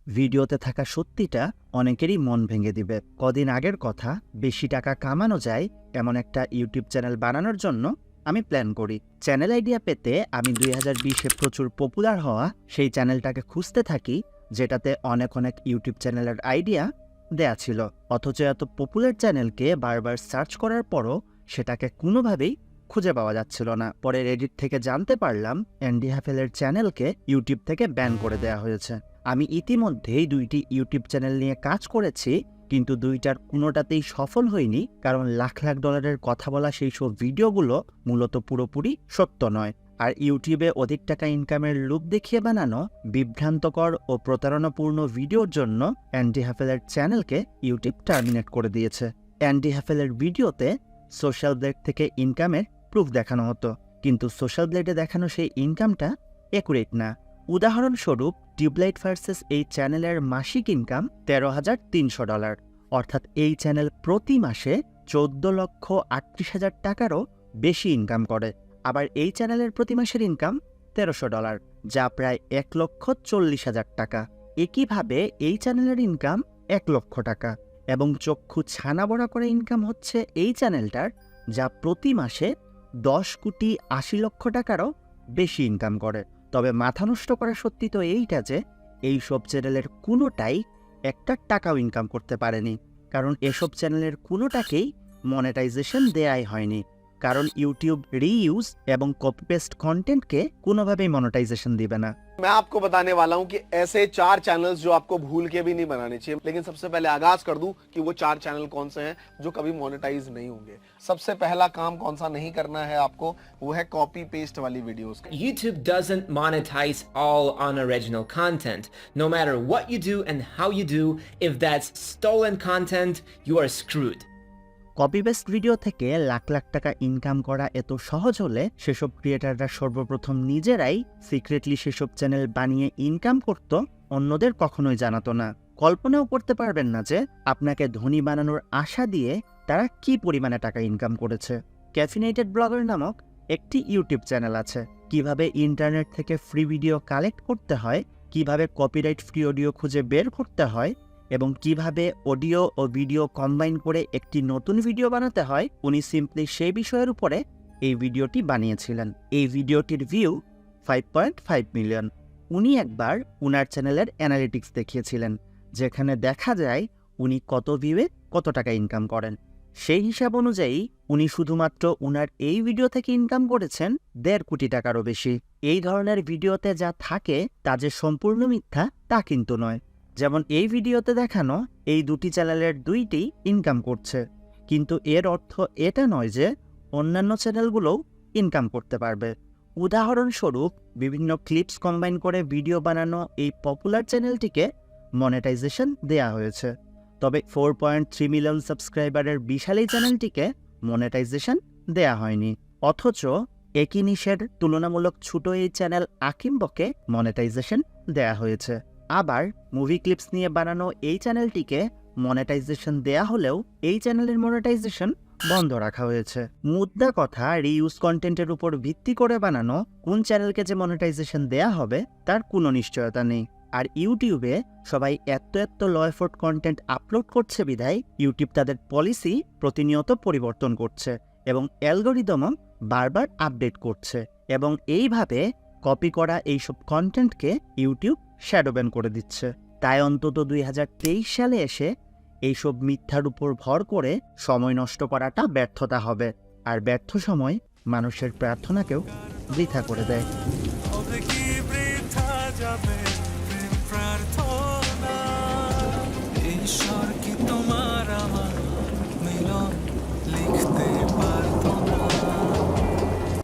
ভিডিওতে থাকা সত্যিটা অনেকেরই মন ভেঙে দিবে। কদিন আগের কথা, বেশি টাকা কামানো যায় এমন একটা ইউটিউব চ্যানেল বানানোর জন্য আমি প্ল্যান করি। চ্যানেল আইডিয়া পেতে আমি 2020-এ প্রচুর পপুলার হওয়া সেই চ্যানেলটাকে খুঁজতে থাকি, যেটাতে অনেক ইউটিউব চ্যানেলের আইডিয়া দেয়া ছিল। অথচ এত পপুলার চ্যানেলকে বারবার সার্চ করার পরও সেটাকে কোনোভাবেই খুঁজে পাওয়া যাচ্ছিল না। পরে রেডিট থেকে জানতে পারলাম অ্যান্ডি হ্যাফেলের চ্যানেলকে ইউটিউব থেকে ব্যান করে দেওয়া হয়েছে। আমি ইতিমধ্যেই 2টি ইউটিউব চ্যানেল নিয়ে কাজ করেছি, কিন্তু দুইটার কোনোটাতেই সফল হয়নি, কারণ লাখ লাখ ডলারের কথা বলা সেই সব ভিডিওগুলো মূলত পুরোপুরি সত্য নয়। আর ইউটিউবে অধিক টাকা ইনকামের লোভ দেখিয়ে বানানো বিভ্রান্তকর ও প্রতারণাপূর্ণ ভিডিওর জন্য অ্যান্ডি হ্যাফেলের চ্যানেলকে ইউটিউব টার্মিনেট করে দিয়েছে। অ্যান্ডি হ্যাফেলের ভিডিওতে সোশ্যাল ব্লেড থেকে ইনকামের প্রুফ দেখানো হতো, কিন্তু সোশ্যাল ব্লেডে দেখানো সেই ইনকামটা অ্যাকুরেট না। উদাহরণস্বরূপ, টিউবলাইট ভার্সেস এই চ্যানেলের মাসিক ইনকাম $13,300, অর্থাৎ এই চ্যানেল প্রতি মাসে 14,38,000 টাকারও বেশি ইনকাম করে। আবার এই চ্যানেলের প্রতি মাসের ইনকাম $1,300, যা প্রায় 1,40,000 টাকা। একইভাবে এই চ্যানেলের ইনকাম 1 লক্ষ টাকা, এবং চক্ষু ছানা বড়া করে ইনকাম হচ্ছে এই চ্যানেলটার, যা প্রতি মাসে 10,80,00,000 টাকারও বেশি ইনকাম করে। তবে মাথা নষ্ট করা সত্যি তো এইটা যে এই সব চ্যানেলের কোনোটাই একটা টাকাও ইনকাম করতে পারেনি, কারণ এসব চ্যানেলের কোনোটাকেই মনেটাইজেশন দেয়াই হয়নি, কারণ ইউটিউব রিইউজ এবং কপি পেস্ট কন্টেন্টকে কোনোভাবেই মনেটাইজেশন দিবে না। मैं आपको बताने वाला हूं कि ऐसे 4 चैनल्स जो आपको भूल के भी नहीं बनाने चाहिए, लेकिन सबसे पहले आगाज कर दूं कि वो 4 चैनल कौन से हैं जो कभी मोनेटाइज नहीं होंगे। सबसे पहला काम कौन सा नहीं करना है आपको, वो है कॉपी पेस्ट वाली videos. YouTube doesn't monetize all unoriginal content. No matter what you do and how you do, if that's stolen content, you are screwed. Copy paste video থেকে লাখ লাখ টাকা ইনকাম করা এত সহজ হলে সেসব ক্রিয়েটাররা সর্বপ্রথম নিজেরাই সিক্রেটলি সেসব চ্যানেল বানিয়ে ইনকাম করত, অন্যদের কখনোই জানাতো না। কল্পনাও করতে পারবেন না যে আপনাকে ধনী বানানোর আশা দিয়ে তারা কি পরিমাণে টাকা ইনকাম করেছে। ক্যাফিনেটেড ব্লগার নামক একটি ইউটিউব চ্যানেল আছে। কিভাবে ইন্টারনেট থেকে ফ্রি ভিডিও কালেক্ট করতে হয়, কিভাবে কপিরাইট ফ্রি অডিও খুঁজে বের করতে হয়, এবং কিভাবে অডিও ও ভিডিও কম্বাইন করে একটি নতুন ভিডিও বানাতে হয়, উনি সিম্পলি সেই বিষয়ের উপরে এই ভিডিওটি বানিয়েছিলেন। এই ভিডিওটির ভিউ 5.5 মিলিয়ন। উনি একবার উনার চ্যানেলের অ্যানালিটিক্স দেখিয়েছিলেন, যেখানে দেখা যায় উনি কত ভিউয়ে কত টাকা ইনকাম করেন। সেই হিসাব অনুযায়ী উনি শুধুমাত্র উনার এই ভিডিও থেকে ইনকাম করেছেন 1.5 কোটি টাকারও বেশি। এই ধরনের ভিডিওতে যা থাকে তা যে সম্পূর্ণ মিথ্যা তা কিন্তু নয়। যেমন এই ভিডিওতে দেখানো এই দুটি চ্যানেলের দুইটি ইনকাম করছে, কিন্তু এর অর্থ এটা নয় যে অন্যান্য চ্যানেলগুলোও ইনকাম করতে পারবে। উদাহরণস্বরূপ, বিভিন্ন ক্লিপস কম্বাইন করে ভিডিও বানানো এই পপুলার চ্যানেলটিকে মনেটাইজেশন দেয়া হয়েছে, তবে 4.3 মিলিয়ন সাবস্ক্রাইবারের বিশাল এই চ্যানেলটিকে মনেটাইজেশন দেয়া হয়নি। অথচ একই নিশের তুলনামূলক ছোট এই চ্যানেল আকিম্বকে মনেটাইজেশন দেয়া হয়েছে। আবার মুভি ক্লিপস নিয়ে বানানো এই চ্যানেলটিকে মনেটাইজেশন দেয়া হলেও এই চ্যানেলের মনেটাইজেশন বন্ধ রাখা হয়েছে। মুদ্রা কথা, রিইউজ কন্টেন্টের উপর ভিত্তি করে বানানো কোন চ্যানেলকে যে মনেটাইজেশন দেয়া হবে তার কোনো নিশ্চয়তা নেই। আর ইউটিউবে সবাই এত ল এফোর্ট কন্টেন্ট আপলোড করছে বিধায় ইউটিউব তাদের পলিসি প্রতিনিয়ত পরিবর্তন করছে এবং অ্যালগরিদমও বারবার আপডেট করছে, এবং এইভাবে কপি করা এইসব কন্টেন্টকে ইউটিউব শ্যাডো ব্যান করে দিচ্ছে। তাই অন্তত 2023 সালে এসে এইসব মিথ্যার উপর ভর করে সময় নষ্ট করাটা ব্যর্থতা হবে, আর ব্যর্থ সময় মানুষের প্রার্থনাকেও বৃথা করে দেয়। ঈশ্বর কি তোমার